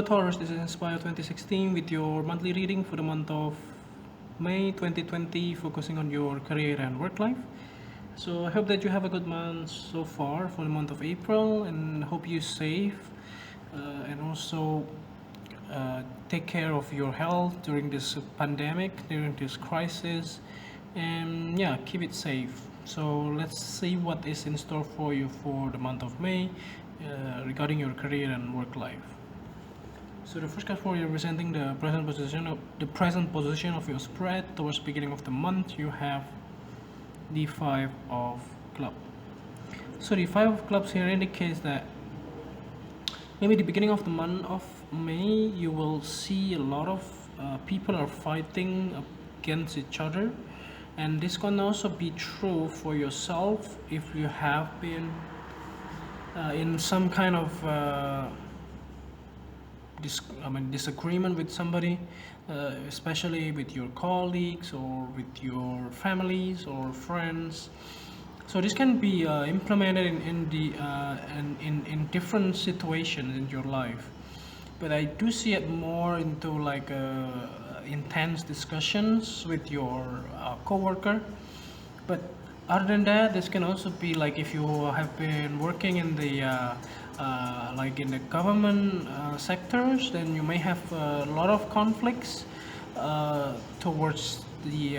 Taurus, this is Inspire 2016 with your monthly reading for the month of May 2020, focusing on your career and work life. So I hope that you have a good month so far for the month of April, and hope you safe and also take care of your health during this pandemic, during this crisis, and yeah, keep it safe. So let's see what is in store for you for the month of May regarding your career and work life. So the first card for you representing the present position of your spread towards beginning of the month, you have the Five of Clubs. So the Five of Clubs here indicates that maybe the beginning of the month of May you will see a lot of people are fighting against each other, and this can also be true for yourself if you have been in some kind of disagreement with somebody, especially with your colleagues or with your families or friends. So this can be implemented in different situations in your life, but I do see it more into like intense discussions with your coworker. But other than that, this can also be like if you have been working in the like in the government sectors, then you may have a lot of conflicts towards the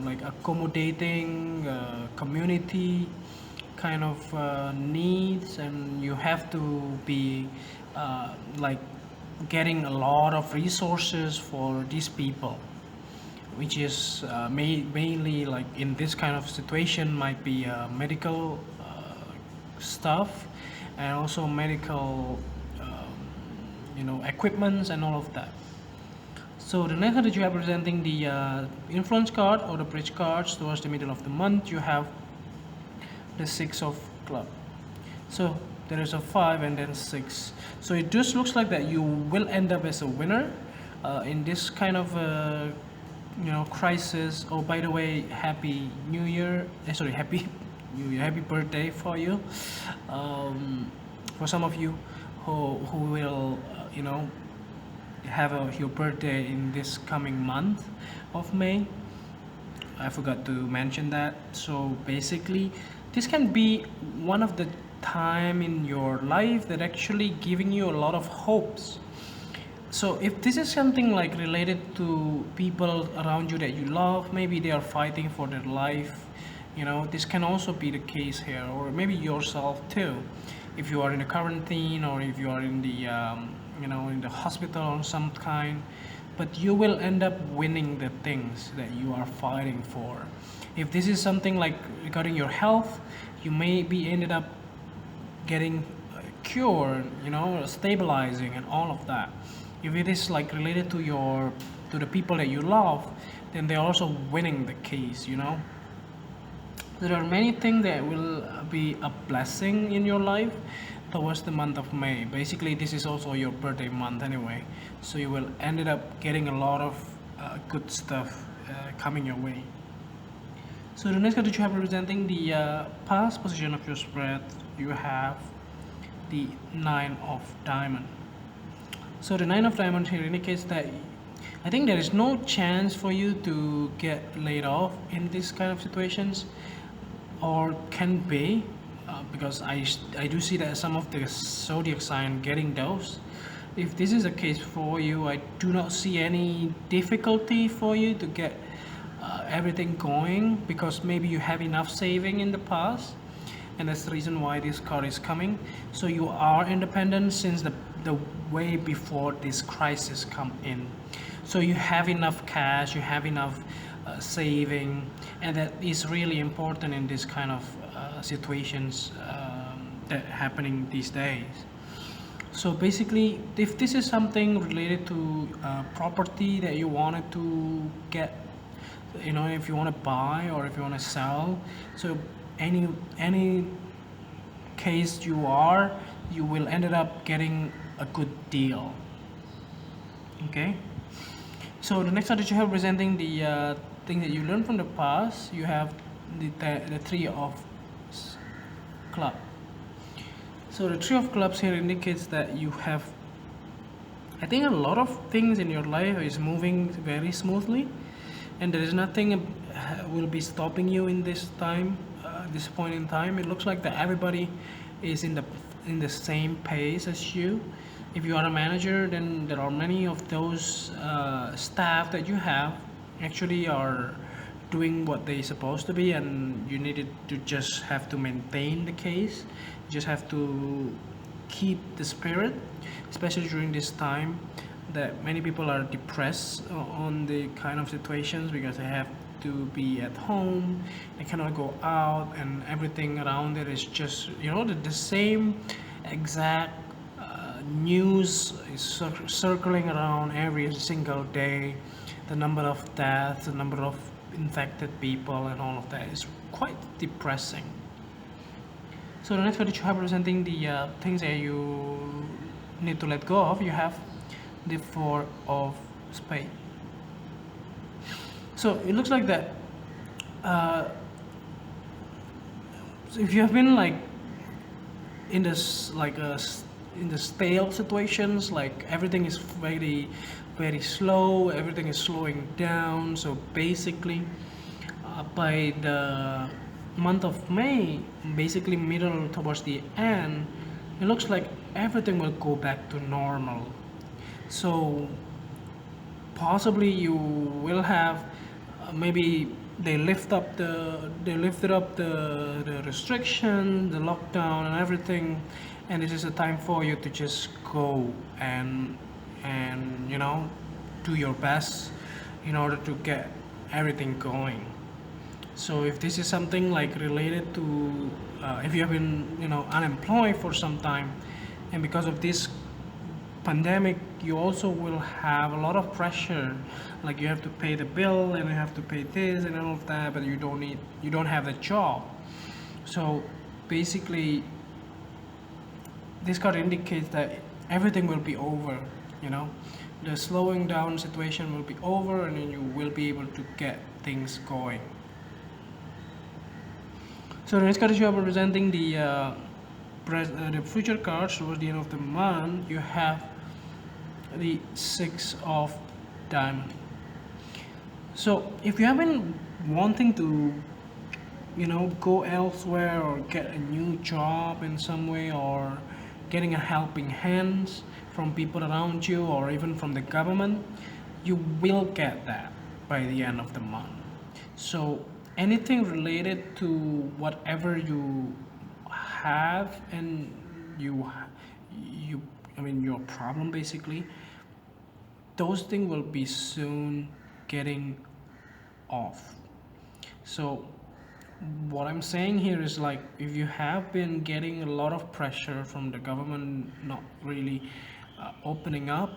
like accommodating community kind of needs, and you have to be like getting a lot of resources for these people, which is mainly like in this kind of situation might be medical stuff, and also medical equipments and all of that. So the next card that you have presenting the influence card or the bridge cards towards the middle of the month, you have the Six of Clubs. So there is a 5 and then 6. So it just looks like that you will end up as a winner in this kind of crisis. Oh, by the way, happy New Year! Sorry, happy New Year, happy birthday for you. For some of you who will have your birthday in this coming month of May. I forgot to mention that. So basically, this can be one of the time in your life that actually giving you a lot of hopes. So if this is something like related to people around you that you love, maybe they are fighting for their life, this can also be the case here, or maybe yourself too, if you are in a quarantine or if you are in the in the hospital or some kind. But you will end up winning the things that you are fighting for. If this is something like regarding your health, you may be ended up getting cured, stabilizing and all of that. If it is like related to the people that you love, then they're also winning the case. There are many things that will be a blessing in your life towards the month of May. Basically, this is also your birthday month anyway, so you will ended up getting a lot of good stuff coming your way. So the next card that you have representing the past position of your spread, you have the Nine of Diamond. So the Nine of Diamond here indicates that I think there is no chance for you to get laid off in this kind of situations, or can be, because I do see that some of the zodiac sign getting those. If this is the case for you, I do not see any difficulty for you to get everything going, because maybe you have enough saving in the past, and that's the reason why this card is coming. So you are independent since the way before this crisis come in. So you have enough cash, you have enough saving, and that is really important in this kind of situations that happening these days. So basically, if this is something related to property that you wanted to get, if you want to buy or if you want to sell, so any case you will ended up getting a good deal. Okay. So the next card that you have presenting the thing that you learned from the past, you have the Three of Clubs. So the Three of Clubs here indicates that you have I think a lot of things in your life is moving very smoothly, and there is nothing will be stopping you in this time, this point in time. It looks like that everybody is in the same pace as you. If you are a manager, then there are many of those staff that you have actually are doing what they supposed to be, and you needed to just have to maintain the case. You just have to keep the spirit, especially during this time that many people are depressed on the kind of situations because they have to be at home, they cannot go out, and everything around it is just, you know, the same exact news is circling around every single day. The number of deaths, the number of infected people, and all of that is quite depressing. So the next card that you have representing the things that you need to let go of, you have the Four of Spades. So it looks like that. So if you have been like in this in the stale situations, like everything is very slow, everything is slowing down. So basically, by the month of May, basically middle towards the end, it looks like everything will go back to normal. So possibly you will have maybe they lifted up the restriction, the lockdown and everything, and this is a time for you to just go and you know, do your best in order to get everything going. So if this is something like related to if you have been, you know, unemployed for some time, and because of this pandemic you also will have a lot of pressure, like you have to pay the bill and you have to pay this and all of that, but you don't have the job. So basically this card indicates that everything will be over, you know, the slowing down situation will be over, and then you will be able to get things going. So the next card is you are representing the future cards towards the end of the month. You have the Six of Diamonds. So if you have been wanting to, you know, go elsewhere or get a new job in some way, or getting a helping hands from people around you or even from the government, you will get that by the end of the month. So anything related to whatever you have and you I mean your problem basically, those things will be soon getting off. So what I'm saying here is, like, if you have been getting a lot of pressure from the government not really opening up,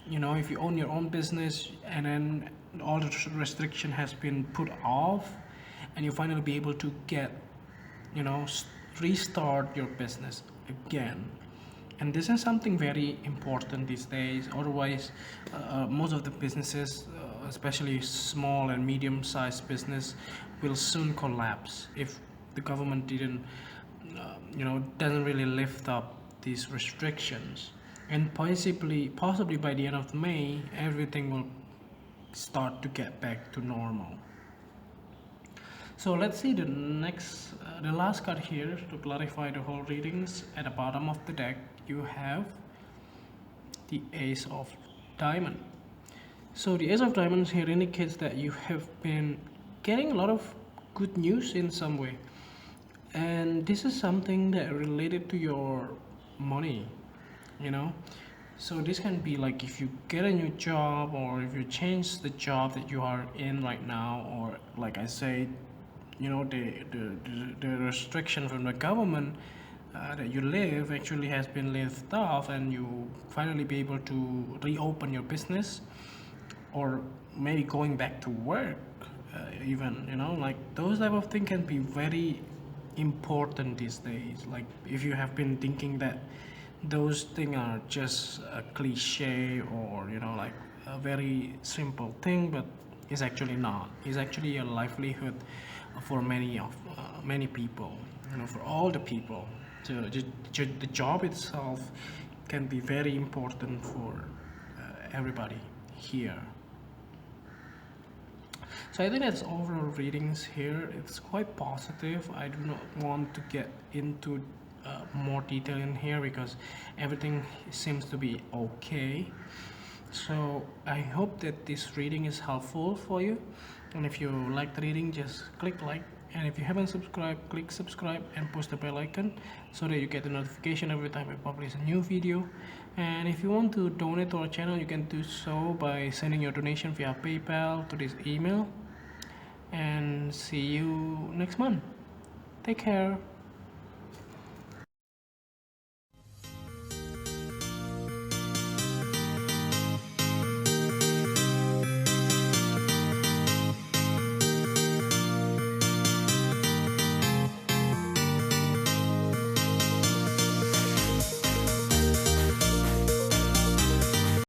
you know, if you own your own business and then all the restriction has been put off, and you finally be able to get, you know, restart your business again. And this is something very important these days. Otherwise most of the businesses, especially small and medium-sized business, will soon collapse if the government didn't you know, doesn't really lift up these restrictions. And possibly by the end of May, everything will start to get back to normal. So let's see the next, the last card here to clarify the whole readings. At the bottom of the deck, you have the Ace of Diamond. So the Ace of Diamonds here indicates that you have been getting a lot of good news in some way, and this is something that related to your money, you know. So this can be like if you get a new job, or if you change the job that you are in right now, or like I said, you know, the restriction from the government that you live actually has been lifted off, and you finally be able to reopen your business, or maybe going back to work, even, you know, like those type of things can be very important these days. Like if you have been thinking that those things are just a cliche, or, you know, like a very simple thing, but it's actually not. It's actually a livelihood for many people, you know, for all the people. So the job itself can be very important everybody here. So I think that's overall readings here. It's quite positive. I do not want to get into more detail in here because everything seems to be okay. So I hope that this reading is helpful for you, and if you like the reading, just click like, and if you haven't subscribed, click subscribe and push the bell icon so that you get the notification every time I publish a new video. And if you want to donate to our channel, you can do so by sending your donation via PayPal to this email. And see you next month. Take care.